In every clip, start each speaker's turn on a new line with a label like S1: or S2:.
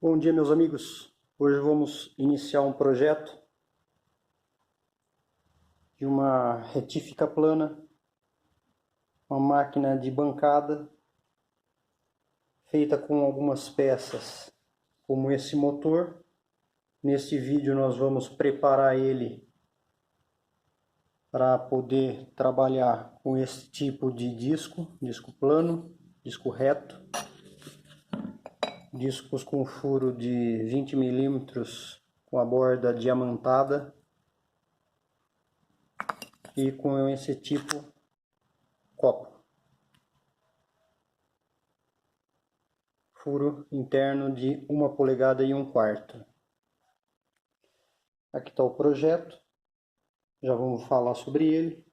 S1: Bom dia, meus amigos. Hoje vamos iniciar um projeto de uma retífica plana, uma máquina de bancada feita com algumas peças, como esse motor. Neste vídeo nós vamos preparar ele para poder trabalhar com esse tipo de disco plano, disco reto. Discos com furo de 20 milímetros com a borda diamantada e com esse tipo copo. Furo interno de 1,25 polegadas. Aqui está o projeto, já vamos falar sobre ele.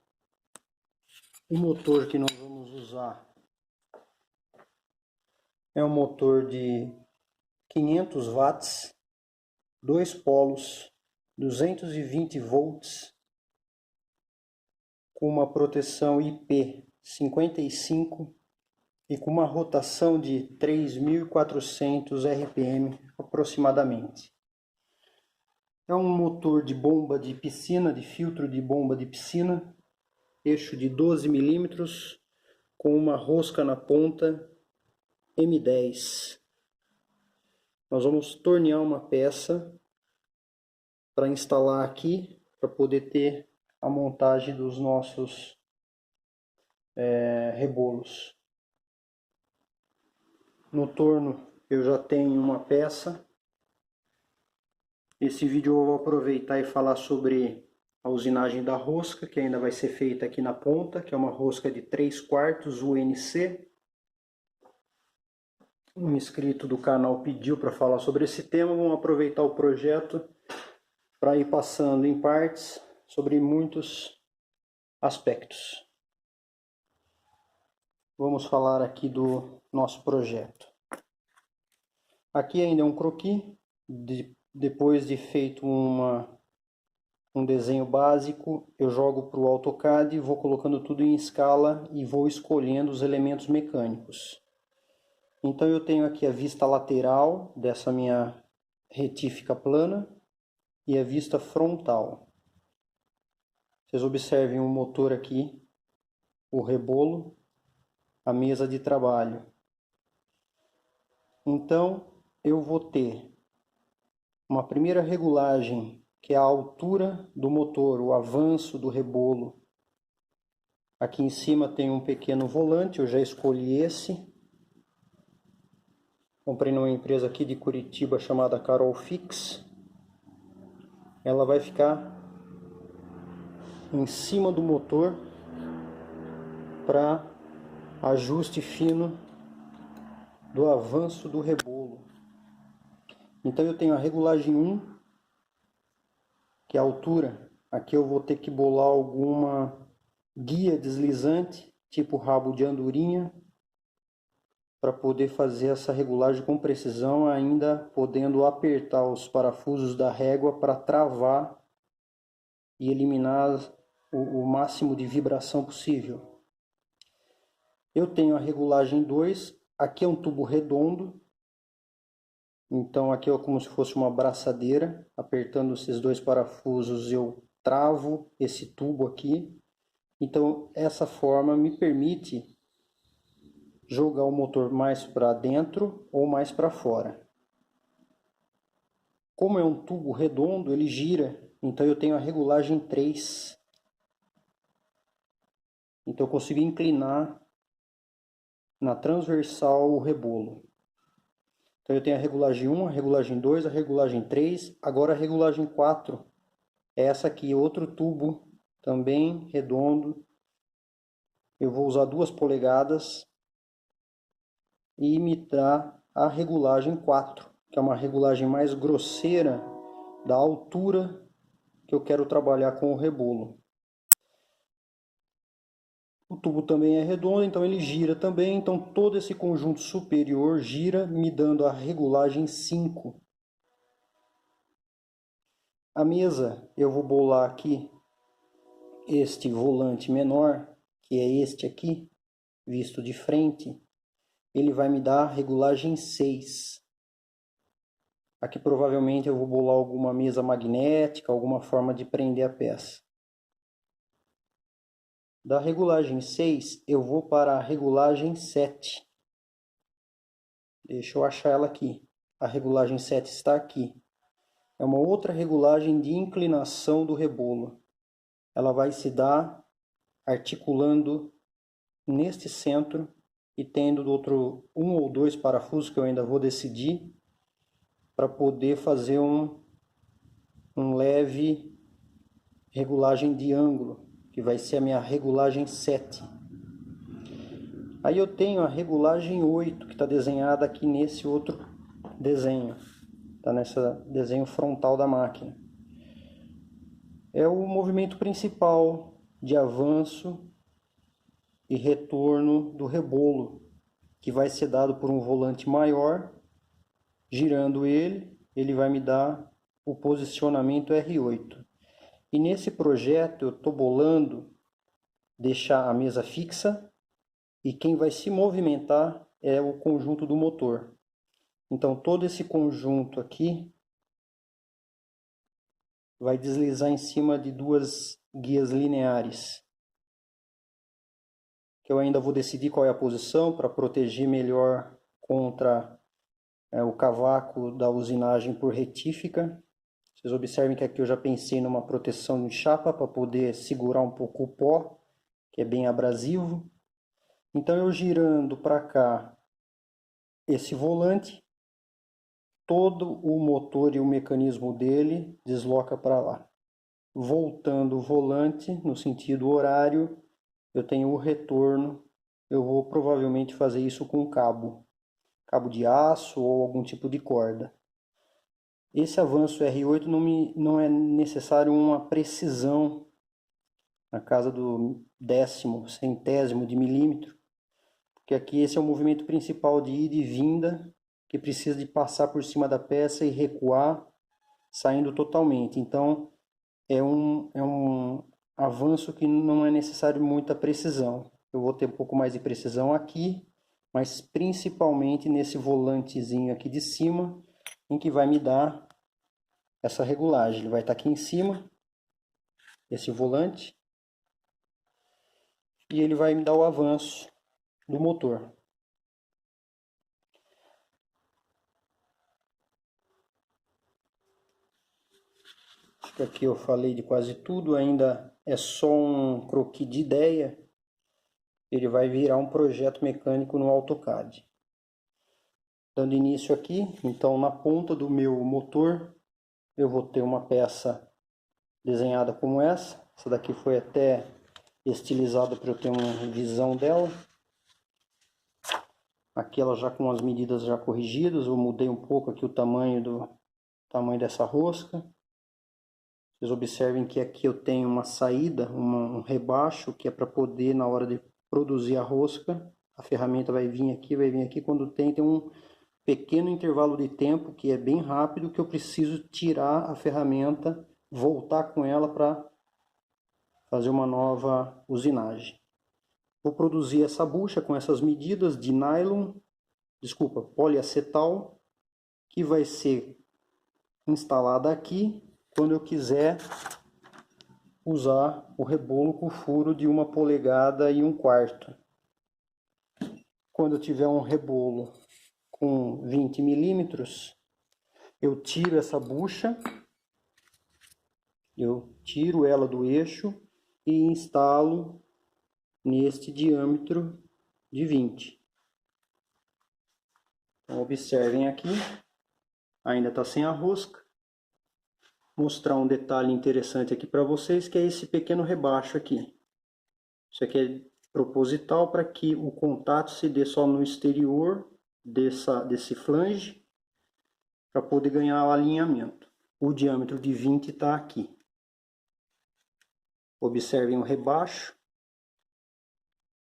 S1: O motor que nós vamos usar é um motor de 500 watts, 2 polos, 220 volts, com uma proteção IP55 e com uma rotação de 3.400 RPM aproximadamente. É um motor de bomba de piscina, de filtro de bomba de piscina, eixo de 12 milímetros, com uma rosca na ponta M10. Nós vamos tornear uma peça para instalar aqui, para poder ter a montagem dos nossos rebolos. No torno eu já tenho uma peça. Esse vídeo eu vou aproveitar e falar sobre a usinagem da rosca, que ainda vai ser feita aqui na ponta, que é uma rosca de 3/4 UNC. Um inscrito do canal pediu para falar sobre esse tema. Vamos aproveitar o projeto para ir passando em partes sobre muitos aspectos. Vamos falar aqui do nosso projeto. Aqui ainda é um croquis, depois de feito um desenho básico, eu jogo para o AutoCAD, vou colocando tudo em escala e vou escolhendo os elementos mecânicos. Então eu tenho aqui a vista lateral dessa minha retífica plana e a vista frontal. Vocês observem o motor aqui, o rebolo, a mesa de trabalho. Então eu vou ter uma primeira regulagem, que é a altura do motor, o avanço do rebolo. Aqui em cima tem um pequeno volante, eu já escolhi esse. Comprei numa empresa aqui de Curitiba chamada Carol Fix. Ela vai ficar em cima do motor para ajuste fino do avanço do rebolo. Então eu tenho a regulagem 1, que é a altura. Aqui eu vou ter que bolar alguma guia deslizante, tipo rabo de andorinha, para poder fazer essa regulagem com precisão, ainda podendo apertar os parafusos da régua para travar e eliminar o máximo de vibração possível. Eu tenho a regulagem 2, aqui é um tubo redondo, então aqui é como se fosse uma braçadeira. Apertando esses 2 parafusos eu travo esse tubo aqui. Então essa forma me permite jogar o motor mais para dentro ou mais para fora. Como é um tubo redondo, ele gira, então eu tenho a regulagem 3. Então eu consigo inclinar na transversal o rebolo. Então eu tenho a regulagem 1, a regulagem 2, a regulagem 3, agora a regulagem 4. É essa aqui, outro tubo também redondo. Eu vou usar 2 polegadas e imitar a regulagem 4, que é uma regulagem mais grosseira da altura que eu quero trabalhar com o rebolo. O tubo também é redondo, então ele gira também, então todo esse conjunto superior gira, me dando a regulagem 5. A mesa, eu vou bolar aqui este volante menor, que é este aqui, visto de frente. Ele vai me dar a regulagem 6. Aqui provavelmente eu vou bolar alguma mesa magnética, alguma forma de prender a peça. Da regulagem 6, eu vou para a regulagem 7. Deixa eu achar ela aqui. A regulagem 7 está aqui. É uma outra regulagem de inclinação do rebolo. Ela vai se dar articulando neste centro e tendo do outro um ou dois parafusos que eu ainda vou decidir para poder fazer um leve regulagem de ângulo, que vai ser a minha regulagem 7. Aí eu tenho a regulagem 8, que está desenhada aqui nesse outro desenho. Está nesse desenho frontal da máquina. É o movimento principal de avanço e retorno do rebolo, que vai ser dado por um volante maior. Girando ele vai me dar o posicionamento R8. E nesse projeto eu estou bolando deixar a mesa fixa e quem vai se movimentar é o conjunto do motor. Então todo esse conjunto aqui vai deslizar em cima de duas guias lineares, que eu ainda vou decidir qual é a posição para proteger melhor contra o cavaco da usinagem por retífica. Vocês observem que aqui eu já pensei numa proteção de chapa para poder segurar um pouco o pó, que é bem abrasivo. Então eu girando para cá esse volante, todo o motor e o mecanismo dele desloca para lá. Voltando o volante no sentido horário, eu tenho o retorno. Eu vou provavelmente fazer isso com cabo de aço ou algum tipo de corda. Esse avanço R8 não é necessário uma precisão na casa do décimo, centésimo de milímetro, porque aqui esse é o movimento principal de ida e vinda, que precisa de passar por cima da peça e recuar, saindo totalmente. Então é um avanço que não é necessário muita precisão. Eu vou ter um pouco mais de precisão aqui, mas principalmente nesse volantezinho aqui de cima, em que vai me dar essa regulagem. Ele vai estar aqui em cima, esse volante, e ele vai me dar o avanço do motor. Acho que aqui eu falei de quase tudo, ainda é só um croquis de ideia. Ele vai virar um projeto mecânico no AutoCAD. Dando início aqui, então na ponta do meu motor, eu vou ter uma peça desenhada como essa. Essa daqui foi até estilizada para eu ter uma visão dela. Aqui ela já com as medidas já corrigidas, eu mudei um pouco aqui o tamanho dessa rosca. Vocês observem que aqui eu tenho uma saída, um rebaixo, que é para poder, na hora de produzir a rosca, a ferramenta vai vir aqui, quando tem um pequeno intervalo de tempo, que é bem rápido, que eu preciso tirar a ferramenta, voltar com ela para fazer uma nova usinagem. Vou produzir essa bucha com essas medidas de nylon, poliacetal, que vai ser instalada aqui quando eu quiser usar o rebolo com furo de 1 polegada e 1/4. Quando eu tiver um rebolo com 20 milímetros, eu tiro essa bucha, eu tiro ela do eixo e instalo neste diâmetro de 20. Então, observem aqui, ainda está sem a rosca. Mostrar um detalhe interessante aqui para vocês, que é esse pequeno rebaixo aqui. Isso aqui é proposital para que o contato se dê só no exterior desse flange, para poder ganhar o alinhamento. O diâmetro de 20 está aqui. Observem o rebaixo.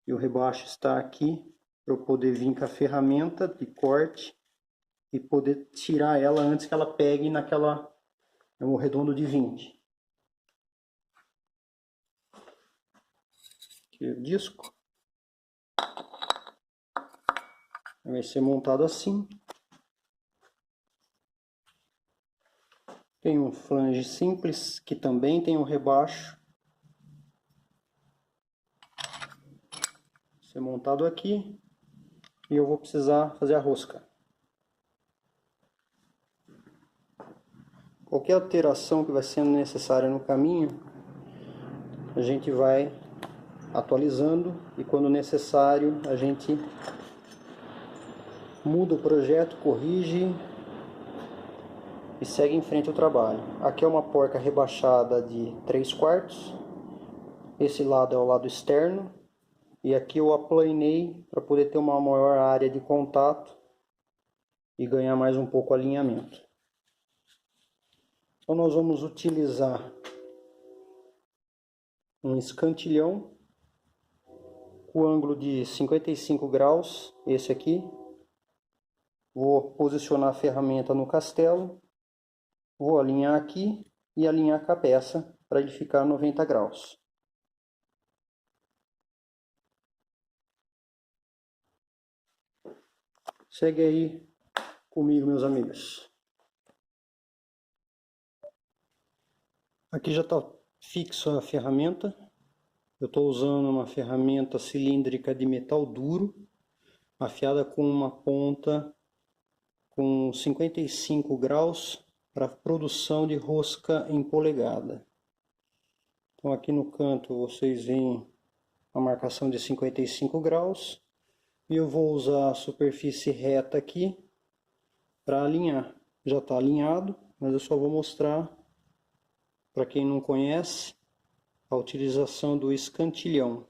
S1: E o rebaixo está aqui para eu poder vir com a ferramenta de corte e poder tirar ela antes que ela pegue no redondo de 20. Aqui o disco. Vai ser montado assim. Tem um flange simples, que também tem um rebaixo. Vai ser montado aqui. E eu vou precisar fazer a rosca. Qualquer alteração que vai sendo necessária no caminho, a gente vai atualizando e quando necessário a gente muda o projeto, corrige e segue em frente o trabalho. Aqui é uma porca rebaixada de 3/4. Esse lado é o lado externo. E aqui eu aplanei para poder ter uma maior área de contato e ganhar mais um pouco alinhamento. Então nós vamos utilizar um escantilhão com ângulo de 55 graus, esse aqui. Vou posicionar a ferramenta no castelo, vou alinhar aqui e alinhar com a peça para ele ficar 90 graus. Segue aí comigo, meus amigos. Aqui já está fixo a ferramenta. Eu estou usando uma ferramenta cilíndrica de metal duro, afiada com uma ponta com 55 graus para produção de rosca em polegada. Então aqui no canto vocês veem a marcação de 55 graus. E eu vou usar a superfície reta aqui para alinhar. Já está alinhado, mas eu só vou mostrar para quem não conhece a utilização do escantilhão.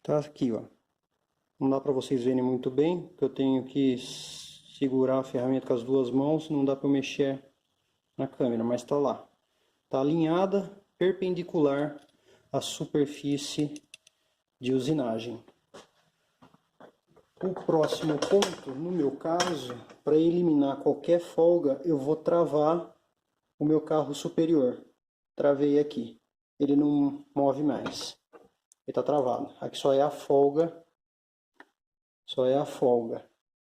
S1: Tá aqui, ó. Não dá para vocês verem muito bem, porque eu tenho que segurar a ferramenta com as duas mãos, não dá para eu mexer na câmera, mas está lá. Está alinhada, perpendicular à superfície de usinagem. O próximo ponto, no meu caso, para eliminar qualquer folga, eu vou travar o meu carro superior. Travei aqui, ele não move mais, ele está travado. Aqui só é a folga,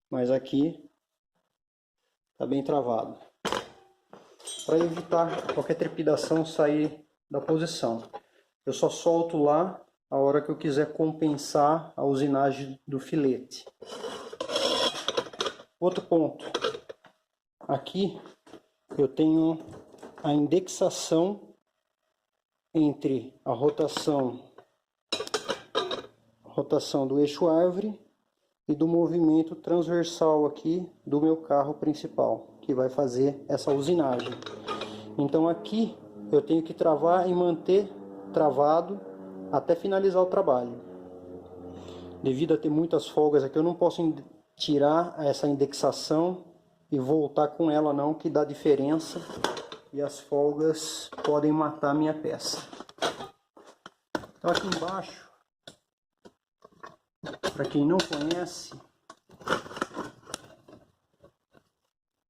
S1: mas aqui está bem travado. Para evitar qualquer trepidação sair da posição, eu só solto lá a hora que eu quiser compensar a usinagem do filete. Outro ponto, aqui eu tenho a indexação entre a rotação do eixo árvore e do movimento transversal aqui do meu carro principal, que vai fazer essa usinagem. Então aqui eu tenho que travar e manter travado até finalizar o trabalho. Devido a ter muitas folgas aqui, eu não posso tirar essa indexação e voltar com ela não, que dá diferença e as folgas podem matar a minha peça. Então aqui embaixo, para quem não conhece,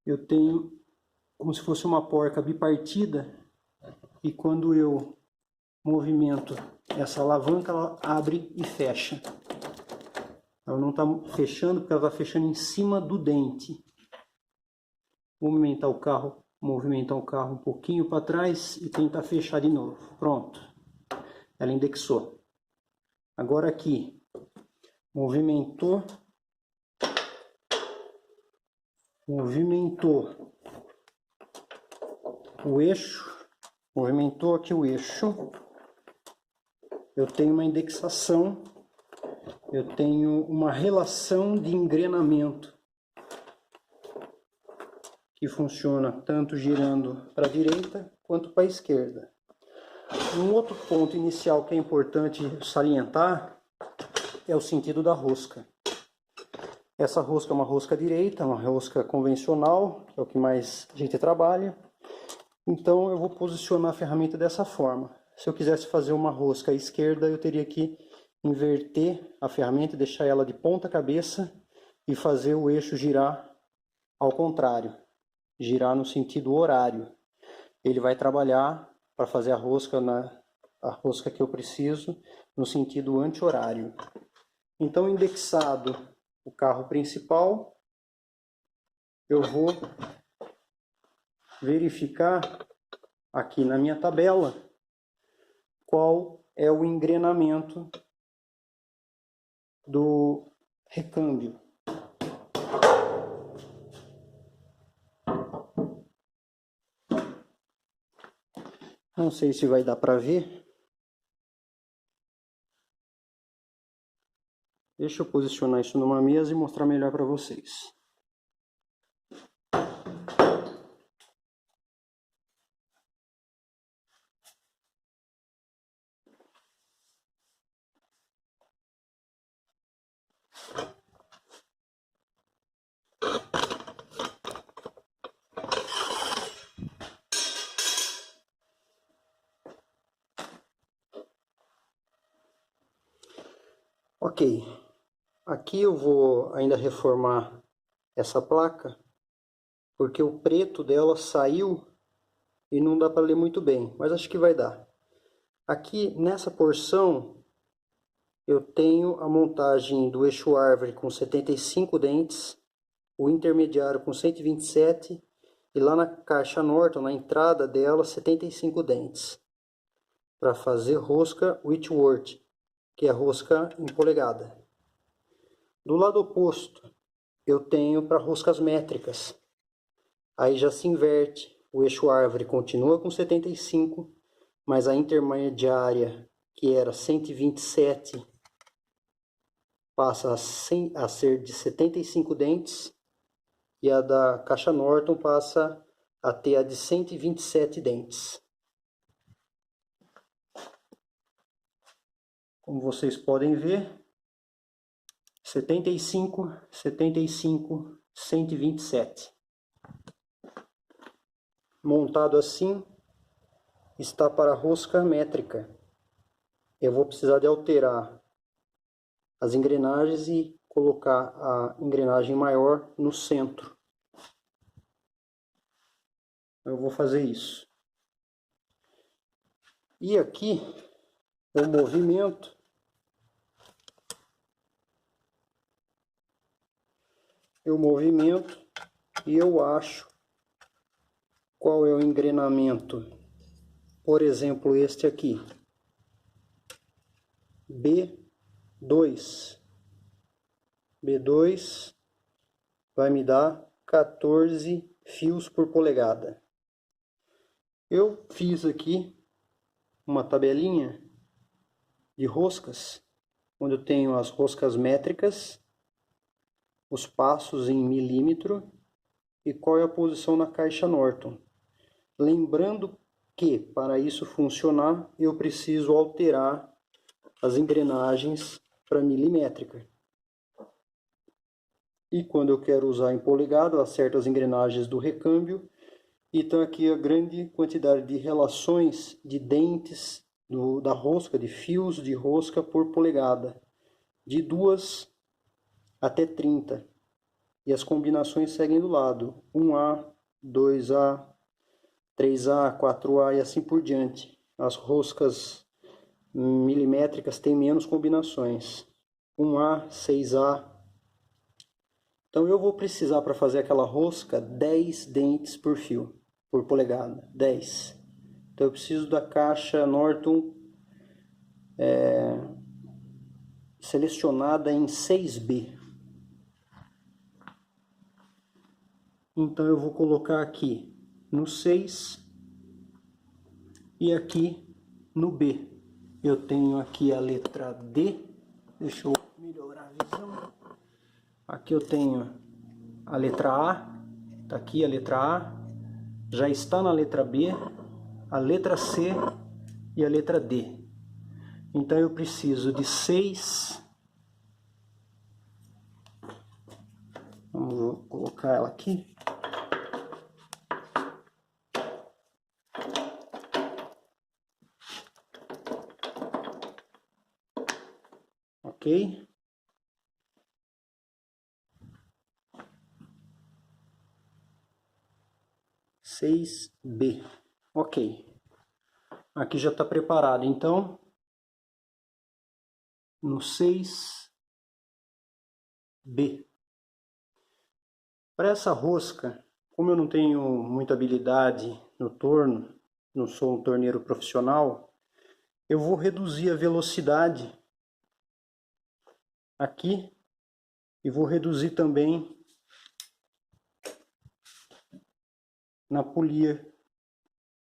S1: eu tenho como se fosse uma porca bipartida, e quando eu movimento essa alavanca, ela abre e fecha. Ela não está fechando porque ela está fechando em cima do dente. Vou movimentar o carro um pouquinho para trás e tentar fechar de novo. Pronto. Ela indexou. Agora aqui, movimentou o eixo, movimentou aqui o eixo. Eu tenho uma indexação, eu tenho uma relação de engrenamento que funciona tanto girando para a direita quanto para a esquerda. Um outro ponto inicial que é importante salientar é o sentido da rosca. Essa rosca é uma rosca direita, uma rosca convencional, que é o que mais a gente trabalha. Então eu vou posicionar a ferramenta dessa forma. Se eu quisesse fazer uma rosca à esquerda, eu teria que inverter a ferramenta, deixar ela de ponta cabeça e fazer o eixo girar ao contrário, girar no sentido horário. Ele vai trabalhar para fazer a rosca que eu preciso no sentido anti-horário. Então, indexado o carro principal, eu vou verificar aqui na minha tabela qual é o engrenamento do recâmbio. Não sei se vai dar para ver. Deixa eu posicionar isso numa mesa e mostrar melhor para vocês. Ok, aqui eu vou ainda reformar essa placa, porque o preto dela saiu e não dá para ler muito bem, mas acho que vai dar. Aqui nessa porção eu tenho a montagem do eixo árvore com 75 dentes, o intermediário com 127 e lá na caixa Norton, na entrada dela, 75 dentes, para fazer rosca Whitworth, que é rosca em polegada. Do lado oposto, eu tenho para roscas métricas. Aí já se inverte. O eixo árvore continua com 75, mas a intermediária, que era 127, passa a ser de 75 dentes. E a da caixa Norton passa a ter a de 127 dentes. Como vocês podem ver, 75, 75, 127. Montado assim, está para rosca métrica. Eu vou precisar de alterar as engrenagens e colocar a engrenagem maior no centro. Eu vou fazer isso. E aqui o movimento e eu acho qual é o engrenamento. Por exemplo, este aqui, B2. B2 vai me dar 14 fios por polegada. Eu fiz aqui uma tabelinha de roscas, onde eu tenho as roscas métricas, os passos em milímetro e qual é a posição na caixa Norton. Lembrando que, para isso funcionar, eu preciso alterar as engrenagens para milimétrica. E quando eu quero usar em polegada, eu acerto as engrenagens do recâmbio. E então aqui a grande quantidade de relações de dentes da rosca, de fios de rosca por polegada, de 2 até 30. E as combinações seguem do lado, 1A, 2A, 3A, 4A e assim por diante. As roscas milimétricas têm menos combinações, 1A, 6A. Então eu vou precisar, para fazer aquela rosca, 10 dentes por fio, por polegada, 10. Então eu preciso da caixa Norton selecionada em 6B. Então eu vou colocar aqui no 6 e aqui no B. Eu tenho aqui a letra D. Deixa eu melhorar a visão. Aqui eu tenho a letra A. Está aqui a letra A. Já está na letra B, a letra C e a letra D. Então eu preciso de 6. Vamos colocar ela aqui. Ok. Seis B. Ok. Aqui já está preparado. Então, no 6B. Para essa rosca, Como eu não tenho muita habilidade no torno, não sou um torneiro profissional, eu vou reduzir a velocidade aqui e vou reduzir também na polia,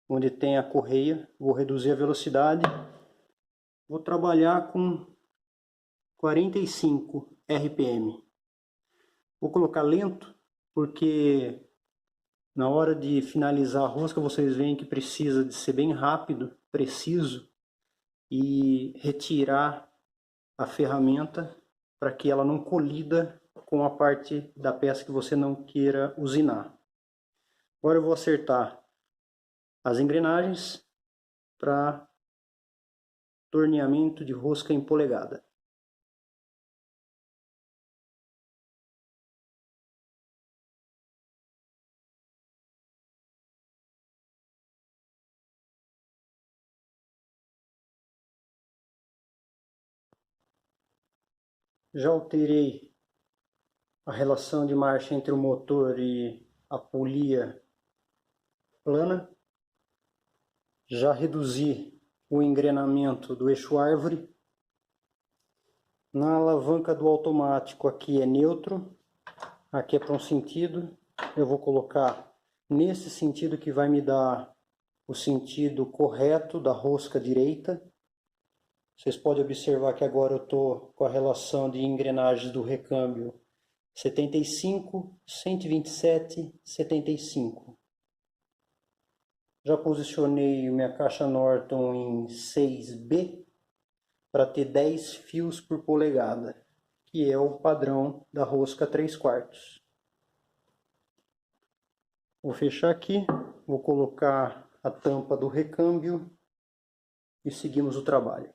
S1: onde tem a correia. Vou reduzir a velocidade, vou trabalhar com 45 RPM. Vou colocar lento, porque na hora de finalizar a rosca vocês veem que precisa de ser bem rápido, preciso, e retirar a ferramenta para que ela não colida com a parte da peça que você não queira usinar. Agora eu vou acertar as engrenagens para torneamento de rosca em polegada. Já alterei a relação de marcha entre o motor e a polia plana. Já reduzi o engrenamento do eixo árvore. Na alavanca do automático aqui é neutro, aqui é para um sentido. Eu vou colocar nesse sentido que vai me dar o sentido correto da rosca direita. Vocês podem observar que agora eu estou com a relação de engrenagens do recâmbio 75, 127, 75. Já posicionei minha caixa Norton em 6B para ter 10 fios por polegada, que é o padrão da rosca 3/4. Vou fechar aqui, vou colocar a tampa do recâmbio e seguimos o trabalho.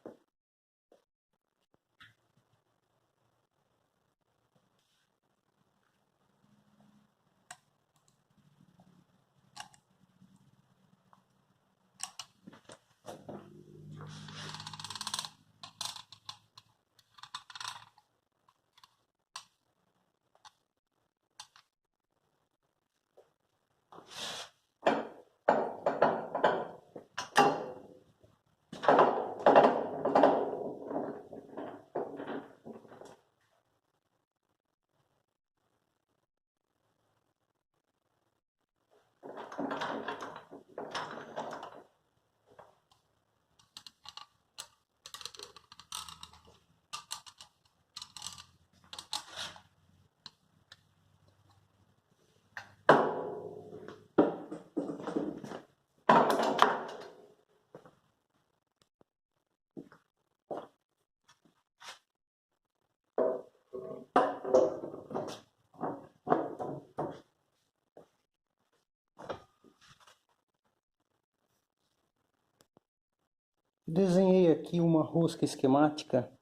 S1: Desenhei aqui uma rosca esquemática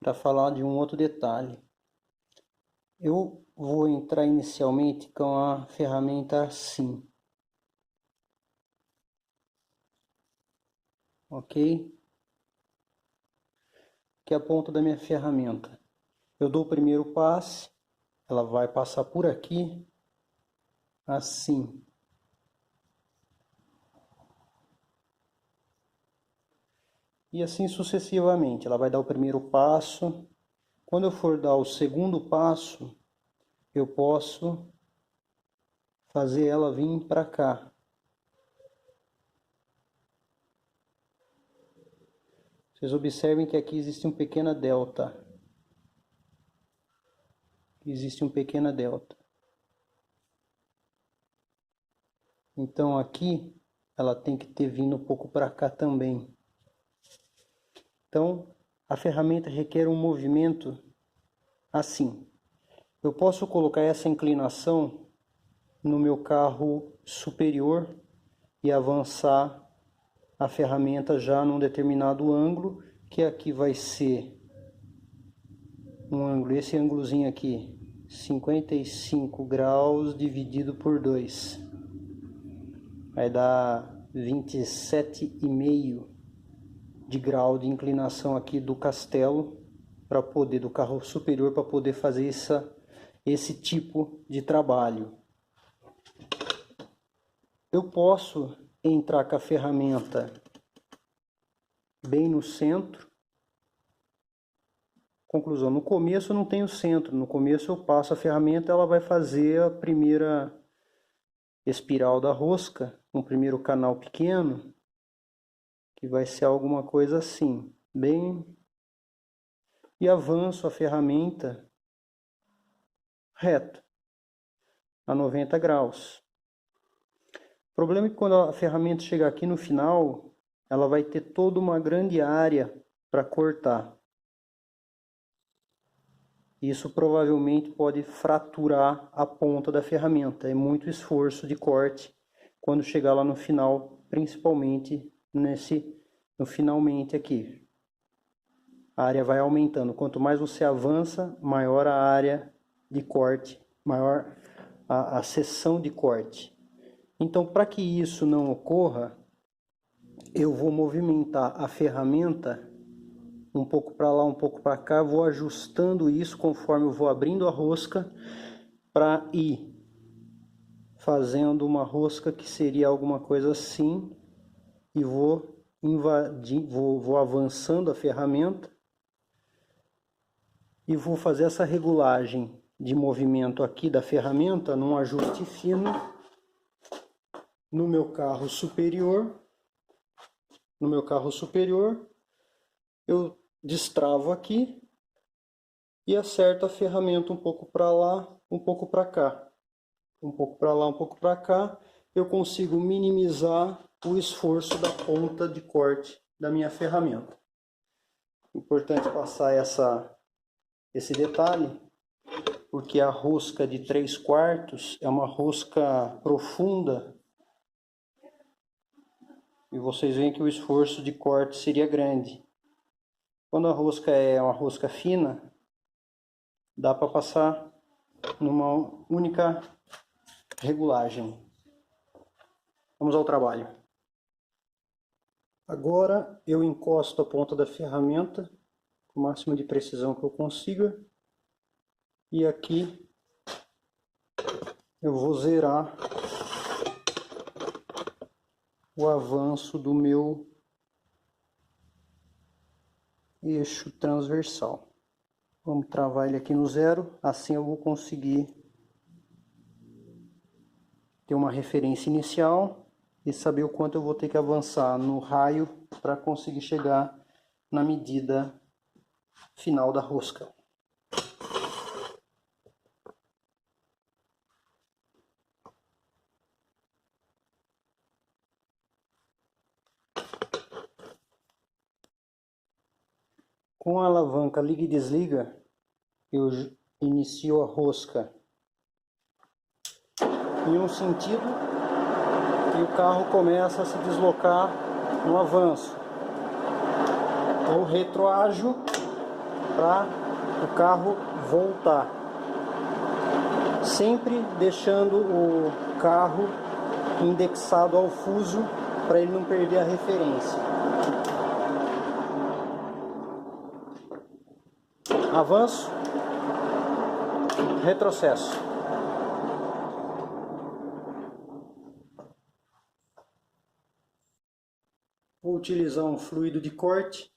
S1: para falar de um outro detalhe. Eu vou entrar inicialmente com a ferramenta assim, ok? Que é a ponta da minha ferramenta. Eu dou o primeiro passe, ela vai passar por aqui, assim. E assim sucessivamente, ela vai dar o primeiro passo. Quando eu for dar o segundo passo, eu posso fazer ela vir para cá. Vocês observem que aqui existe um pequeno delta. Existe um pequeno delta. Então aqui ela tem que ter vindo um pouco para cá também. Então a ferramenta requer um movimento assim. Eu posso colocar essa inclinação no meu carro superior e avançar a ferramenta já num determinado ângulo, que aqui vai ser um ângulo, esse ângulozinho aqui, 55 graus dividido por 2. Vai dar 27,5 de grau de inclinação aqui do castelo, para poder, do carro superior, para poder fazer esse tipo de trabalho. Eu posso entrar com a ferramenta bem no centro. Conclusão, no começo eu não tenho centro, no começo eu passo a ferramenta, ela vai fazer a primeira espiral da rosca, um primeiro canal pequeno, que vai ser alguma coisa assim, bem... E avanço a ferramenta reto, a 90 graus. O problema é que quando a ferramenta chegar aqui no final, ela vai ter toda uma grande área para cortar. Isso provavelmente pode fraturar a ponta da ferramenta. É muito esforço de corte quando chegar lá no final, principalmente no finalmente aqui. A área vai aumentando. Quanto mais você avança, maior a área de corte, maior a seção de corte. Então, para que isso não ocorra, eu vou movimentar a ferramenta um pouco para lá, um pouco para cá, vou ajustando isso conforme eu vou abrindo a rosca para ir fazendo uma rosca que seria alguma coisa assim e vou avançando a ferramenta e vou fazer essa regulagem de movimento aqui da ferramenta num ajuste fino no meu carro superior. No meu carro superior, eu destravo aqui e acerto a ferramenta um pouco para lá, um pouco para cá. Um pouco para lá, um pouco para cá, eu consigo minimizar o esforço da ponta de corte da minha ferramenta. Importante passar esse detalhe, porque a rosca de 3/4 é uma rosca profunda e vocês veem que o esforço de corte seria grande. Quando a rosca é uma rosca fina, dá para passar numa única regulagem. Vamos ao trabalho. Agora eu encosto a ponta da ferramenta com o máximo de precisão que eu consiga. E aqui eu vou zerar o avanço do meu eixo transversal. Vamos travar ele aqui no zero, assim eu vou conseguir ter uma referência inicial e saber o quanto eu vou ter que avançar no raio para conseguir chegar na medida final da rosca. Com a alavanca liga e desliga, eu inicio a rosca em um sentido e o carro começa a se deslocar no avanço. Eu retroajo para o carro voltar, sempre deixando o carro indexado ao fuso para ele não perder a referência. Avanço, retrocesso. Vou utilizar um fluido de corte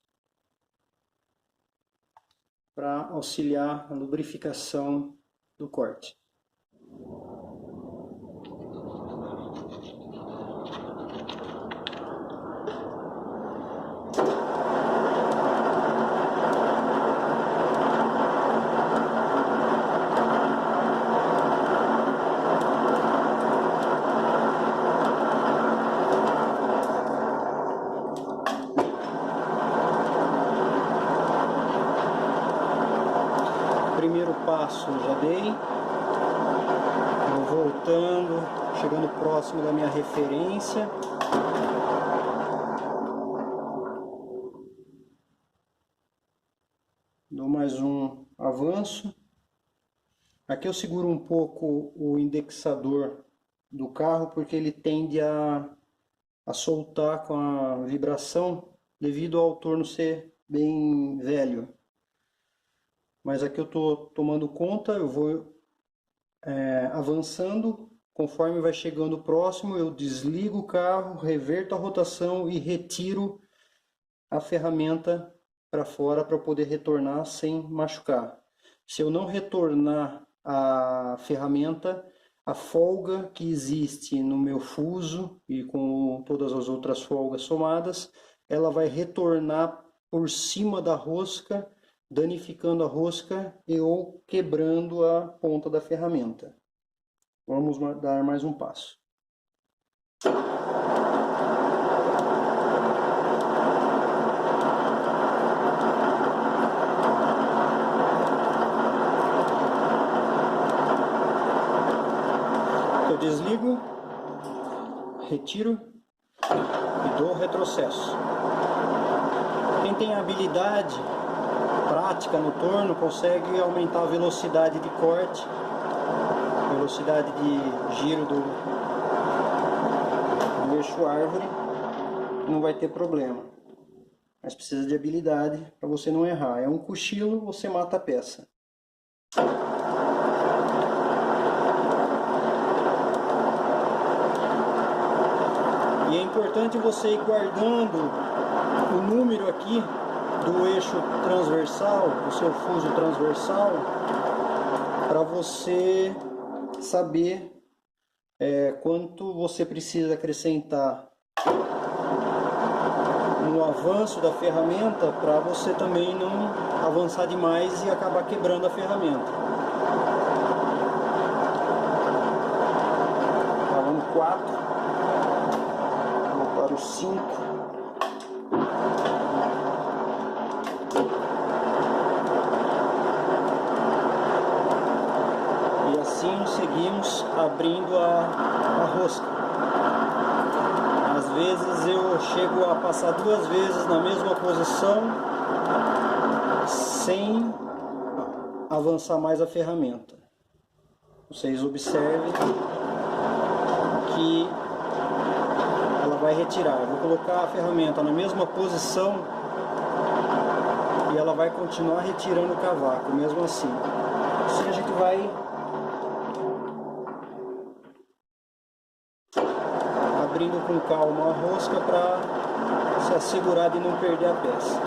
S1: para auxiliar a lubrificação do corte. Primeiro passo já dei, vou voltando, chegando próximo da minha referência. Dou mais um avanço. Aqui eu seguro um pouco o indexador do carro porque ele tende a soltar com a vibração devido ao torno ser bem velho. Mas aqui eu estou tomando conta, eu vou avançando Conforme vai chegando próximo, eu desligo o carro, reverto a rotação e retiro a ferramenta para fora para poder retornar sem machucar. Se eu não retornar a ferramenta, a folga que existe no meu fuso e com todas as outras folgas somadas, ela vai retornar por cima da rosca, danificando a rosca e ou quebrando a ponta da ferramenta. Vamos dar mais um passo. Eu desligo, retiro e dou retrocesso. Quem tem habilidade prática no torno consegue aumentar a velocidade de corte, velocidade de giro do eixo árvore, não vai ter problema. Mas precisa de habilidade para você não errar. É um cochilo, você mata a peça. E é importante você ir guardando o número aqui do eixo transversal, do seu fuso transversal, para você saber quanto você precisa acrescentar no avanço da ferramenta para você também não avançar demais e acabar quebrando a ferramenta. Estava no 4, vou para o 5. E assim seguimos abrindo a rosca. Às vezes eu chego a passar 2 vezes na mesma posição sem avançar mais a ferramenta. Vocês observem que ela vai retirar. Eu vou colocar a ferramenta na mesma posição e ela vai continuar retirando o cavaco, mesmo assim. Assim a gente vai abrindo com calma a rosca para se assegurar de não perder a peça.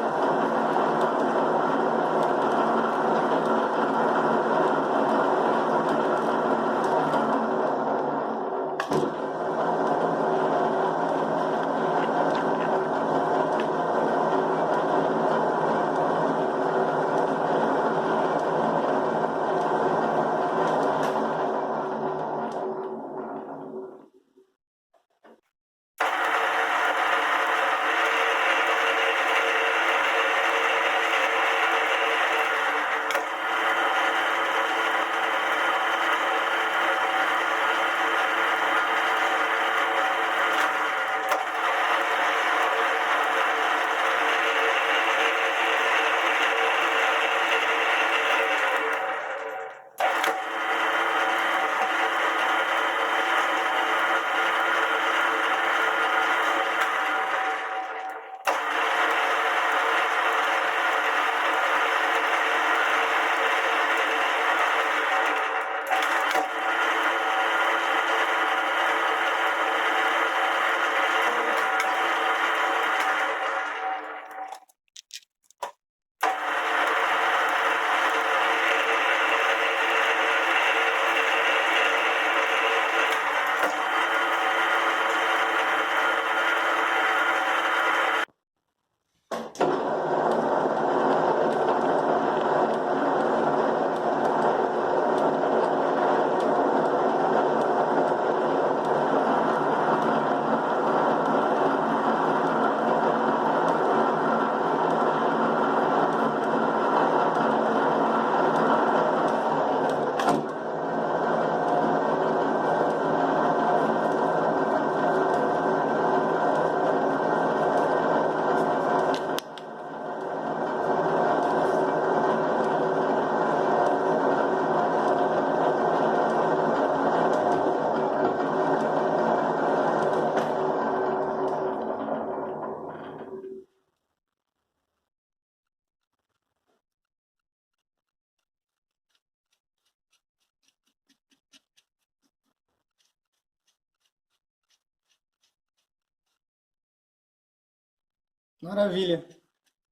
S1: Maravilha,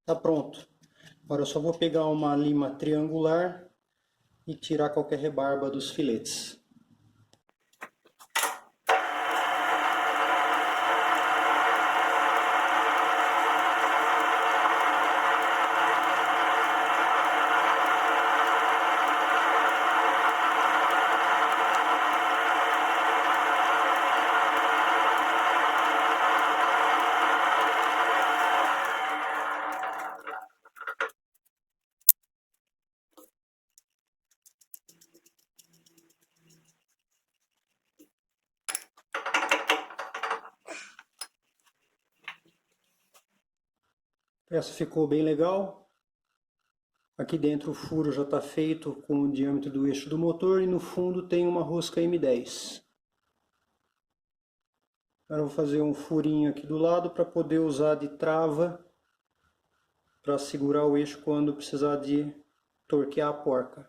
S1: tá pronto. Agora eu só vou pegar uma lima triangular e tirar qualquer rebarba dos filetes. Essa ficou bem legal. Aqui dentro o furo já está feito com o diâmetro do eixo do motor e no fundo tem uma rosca M10. Agora eu vou fazer um furinho aqui do lado para poder usar de trava para segurar o eixo quando precisar de torquear a porca.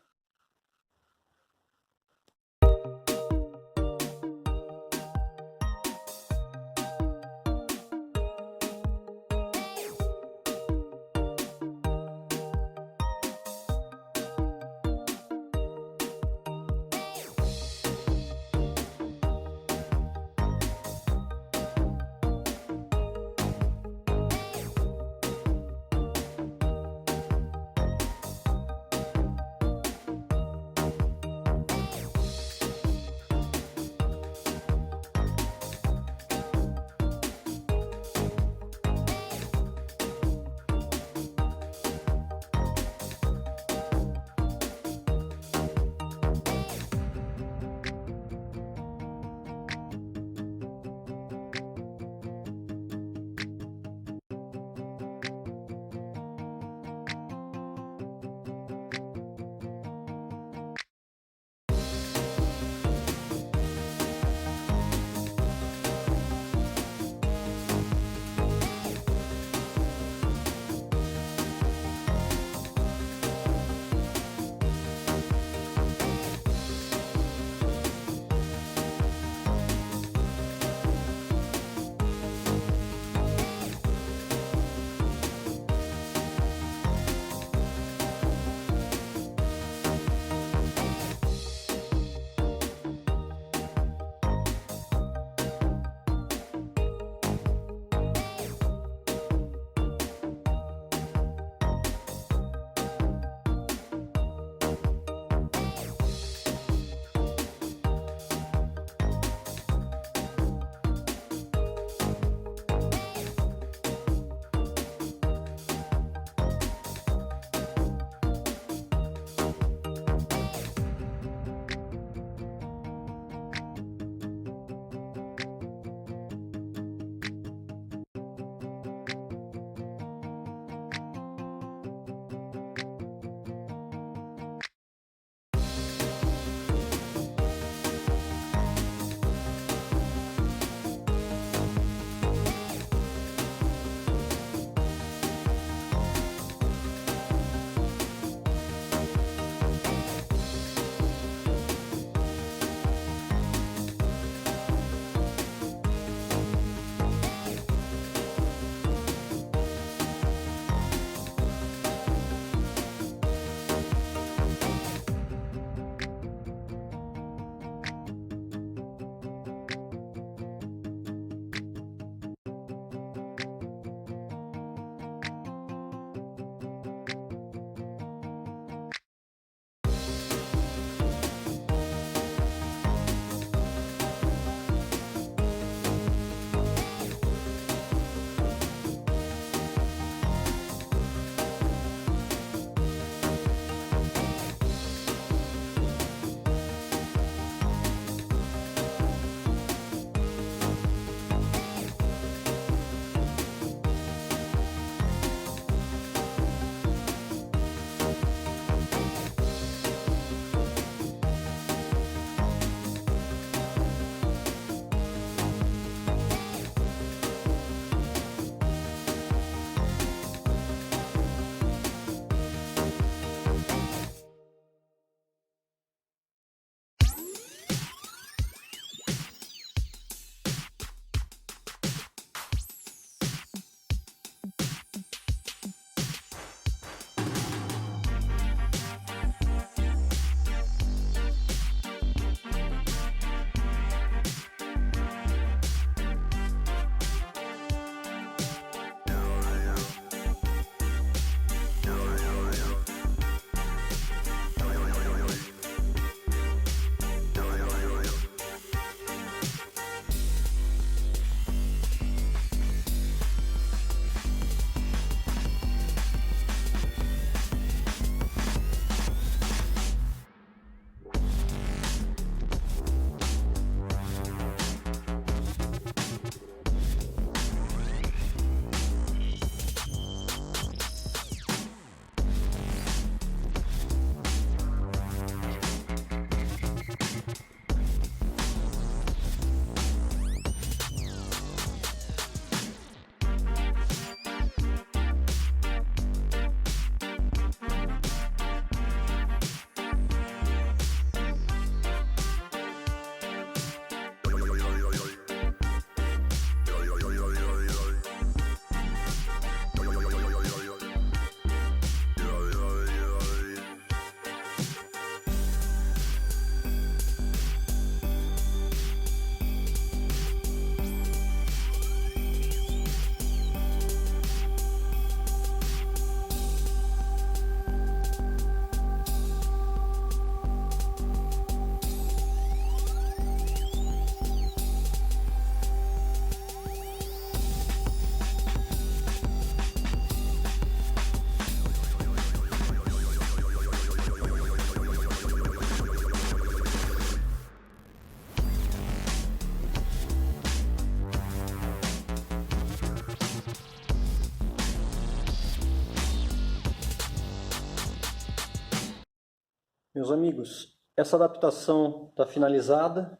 S1: Meus amigos, essa adaptação está finalizada.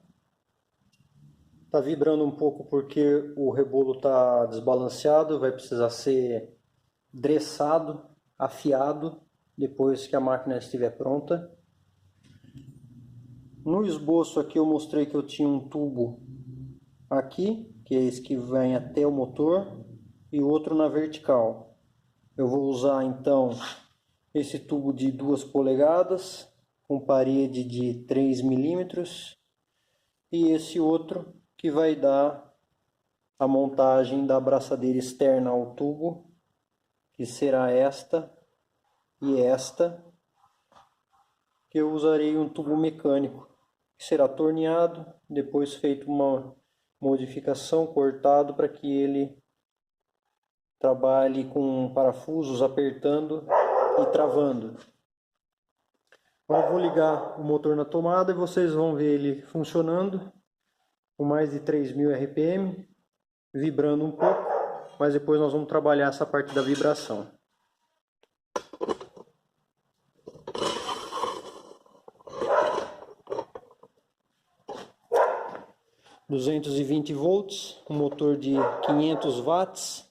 S1: Está vibrando um pouco porque o rebolo está desbalanceado, vai precisar ser dressado, afiado, depois que a máquina estiver pronta. No esboço aqui eu mostrei que eu tinha um tubo aqui, que é esse que vem até o motor, e outro na vertical. Eu vou usar então esse tubo de 2 polegadas, com parede de 3 milímetros, e esse outro que vai dar a montagem da abraçadeira externa ao tubo, que será esta e esta, que eu usarei um tubo mecânico, que será torneado, depois feito uma modificação, cortado para que ele trabalhe com parafusos apertando e travando. Agora eu vou ligar o motor na tomada e vocês vão ver ele funcionando com mais de 3.000 RPM, vibrando um pouco, mas depois nós vamos trabalhar essa parte da vibração. – 220 volts, um motor de 500 watts.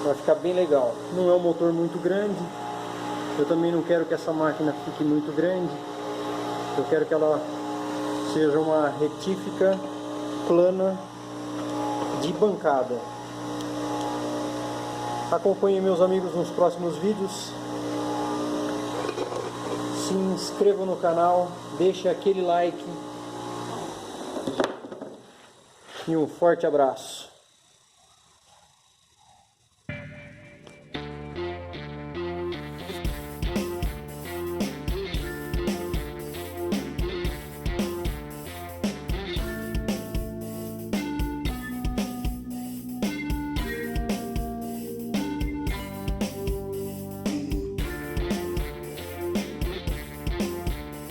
S1: Vai ficar bem legal. Não é um motor muito grande. Eu também não quero que essa máquina fique muito grande. Eu quero que ela seja uma retífica plana de bancada. Acompanhem meus amigos nos próximos vídeos. Se inscrevam no canal, deixem aquele like. E um forte abraço.